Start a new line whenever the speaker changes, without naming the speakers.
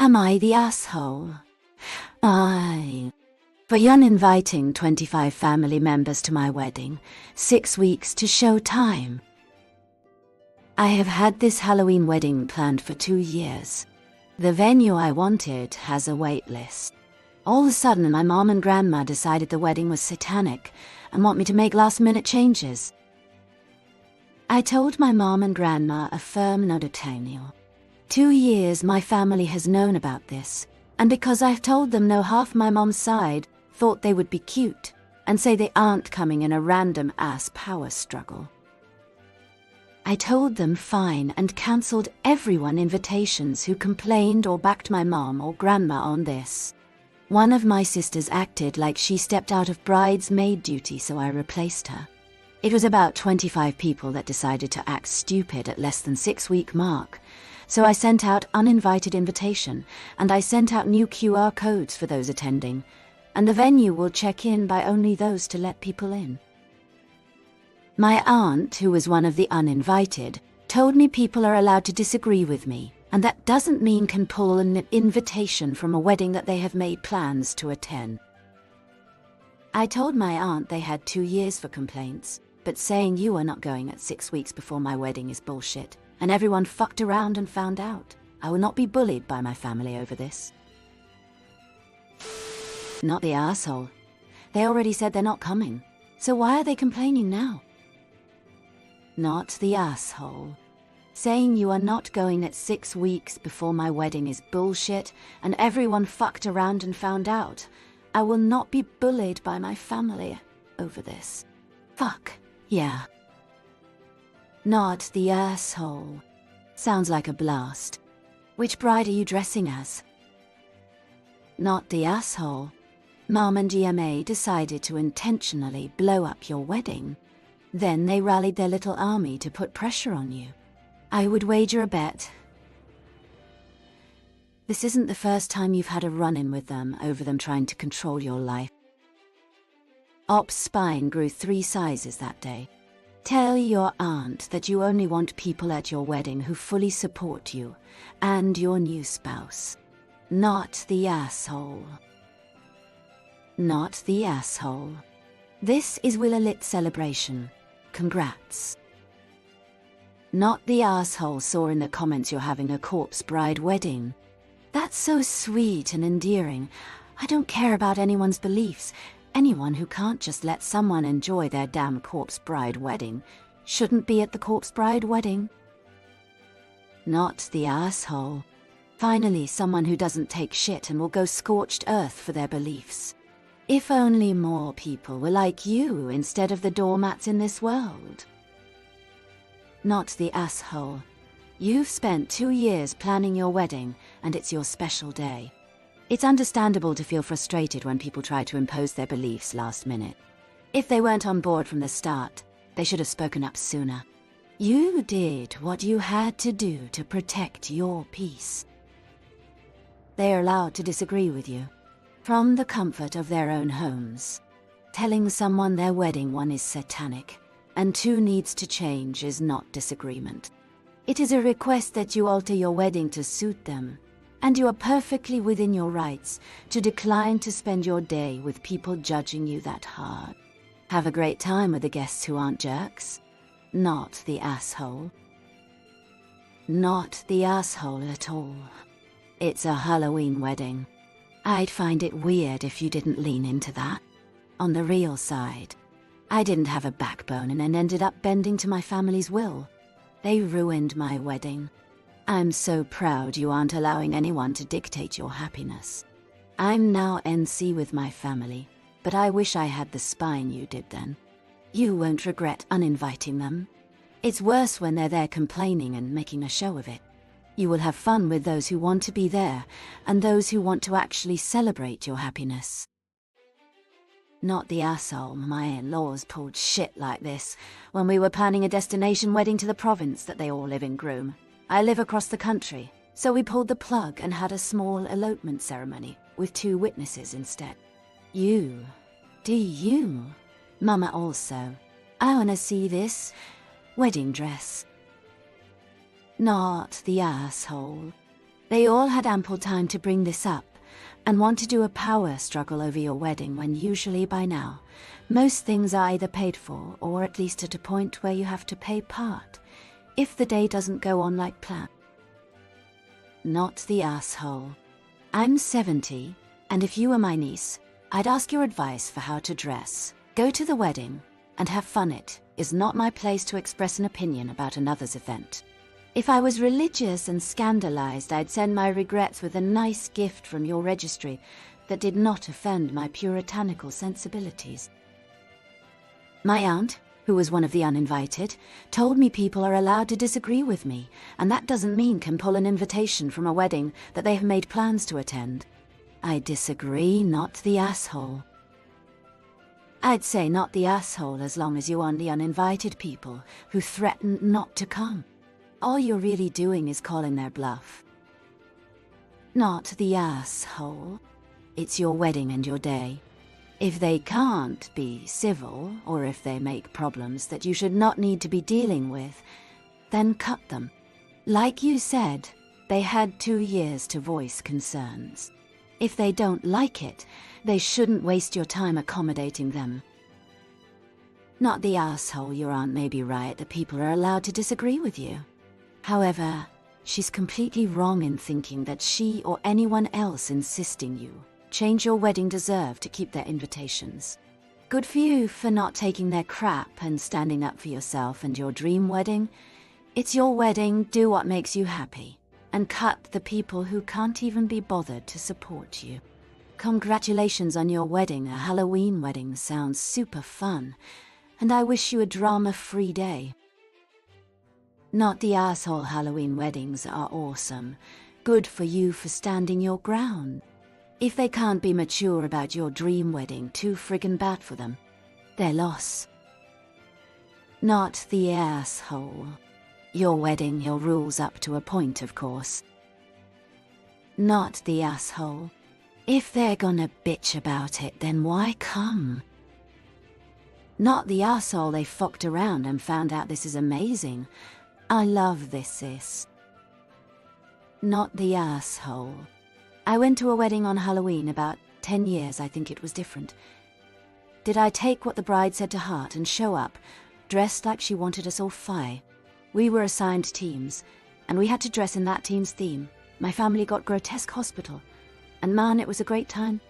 Am I the asshole? For uninviting 25 family members to my wedding, 6 weeks to show time. I have had this Halloween wedding planned for 2 years. The venue I wanted has a wait list. All of a sudden, my mom and grandma decided the wedding was satanic and want me to make last-minute changes. I told my mom and grandma a firm no detainio. 2 years my family has known about this, and because I've told them no half my mom's side thought they would be cute and say they aren't coming in a random-ass power struggle. I told them fine and cancelled everyone invitations who complained or backed my mom or grandma on this. One of my sisters acted like she stepped out of bridesmaid duty, so I replaced her. It was about 25 people that decided to act stupid at less than 6-week mark, so I sent out uninvited invitation, and I sent out new QR codes for those attending, and the venue will check in by only those to let people in. My aunt, who was one of the uninvited, told me people are allowed to disagree with me, and that doesn't mean can pull an invitation from a wedding that they have made plans to attend. I told my aunt they had 2 years for complaints, but saying you are not going at 6 weeks before my wedding is bullshit, and everyone fucked around and found out. I will not be bullied by my family over this. Not the asshole. They already said they're not coming, so why are they complaining now? Not the asshole. Saying you are not going at 6 weeks before my wedding is bullshit, and everyone fucked around and found out. I will not be bullied by my family over this. Fuck, yeah. Not the asshole. Sounds like a blast. Which bride are you dressing as? Not the asshole. Mom and GMA decided to intentionally blow up your wedding. Then they rallied their little army to put pressure on you. I would wager a bet. This isn't the first time you've had a run-in with them over them trying to control your life. Op's spine grew 3 sizes that day. Tell your aunt that you only want people at your wedding who fully support you and your new spouse. Not the asshole. Not the asshole. This is Willa Lit celebration. Congrats. Not the asshole saw in the comments you're having a corpse bride wedding. That's so sweet and endearing. I don't care about anyone's beliefs. Anyone who can't just let someone enjoy their damn corpse bride wedding shouldn't be at the corpse bride wedding. Not the asshole. Finally, someone who doesn't take shit and will go scorched earth for their beliefs. If only more people were like you instead of the doormats in this world. Not the asshole. You've spent 2 years planning your wedding, and it's your special day. It's understandable to feel frustrated when people try to impose their beliefs last minute. If they weren't on board from the start, they should have spoken up sooner. You did what you had to do to protect your peace. They are allowed to disagree with you, from the comfort of their own homes. Telling someone their wedding one is satanic, and 2 needs to change is not disagreement. It is a request that you alter your wedding to suit them, and you are perfectly within your rights to decline to spend your day with people judging you that hard. Have a great time with the guests who aren't jerks. Not the asshole. Not the asshole at all. It's a Halloween wedding. I'd find it weird if you didn't lean into that. On the real side, I didn't have a backbone and ended up bending to my family's will. They ruined my wedding. I'm so proud you aren't allowing anyone to dictate your happiness. I'm now NC with my family, but I wish I had the spine you did then. You won't regret uninviting them. It's worse when they're there complaining and making a show of it. You will have fun with those who want to be there and those who want to actually celebrate your happiness. Not the asshole. My in-laws pulled shit like this when we were planning a destination wedding to the province that they all live in Groom. I live across the country, so we pulled the plug and had a small elopement ceremony with 2 witnesses instead. You. Do you? Mama also. I wanna see this wedding dress. Not the asshole. They all had ample time to bring this up and want to do a power struggle over your wedding when usually by now, most things are either paid for or at least at a point where you have to pay part if the day doesn't go on like planned. Not the asshole. I'm 70, and if you were my niece, I'd ask your advice for how to dress. Go to the wedding and have fun. It is not my place to express an opinion about another's event. If I was religious and scandalized, I'd send my regrets with a nice gift from your registry that did not offend my puritanical sensibilities. My aunt, who was one of the uninvited, told me people are allowed to disagree with me, and that doesn't mean can pull an invitation from a wedding that they have made plans to attend. I disagree, not the asshole. I'd say not the asshole as long as you aren't the uninvited people who threatened not to come. All you're really doing is calling their bluff. Not the asshole. It's your wedding and your day. If they can't be civil, or if they make problems that you should not need to be dealing with, then cut them. Like you said, they had 2 years to voice concerns. If they don't like it, they shouldn't waste your time accommodating them. Not the asshole. Your aunt may be right that people are allowed to disagree with you. However, she's completely wrong in thinking that she or anyone else insisting you change your wedding deserve to keep their invitations. Good for you for not taking their crap and standing up for yourself and your dream wedding. It's your wedding, do what makes you happy, and cut the people who can't even be bothered to support you. Congratulations on your wedding. A Halloween wedding sounds super fun, and I wish you a drama-free day. Not the asshole. Halloween weddings are awesome. Good for you for standing your ground. If they can't be mature about your dream wedding, too friggin' bad for them. Their loss. Not the asshole. Your wedding, your rules up to a point, of course. Not the asshole. If they're gonna bitch about it, then why come? Not the asshole. They fucked around and found out this is amazing. I love this, sis. Not the asshole. I went to a wedding on Halloween about 10 years, I think it was different. Did I take what the bride said to heart and show up, dressed like she wanted us all fine? We were assigned teams, and we had to dress in that team's theme. My family got grotesque hospital, and man, it was a great time.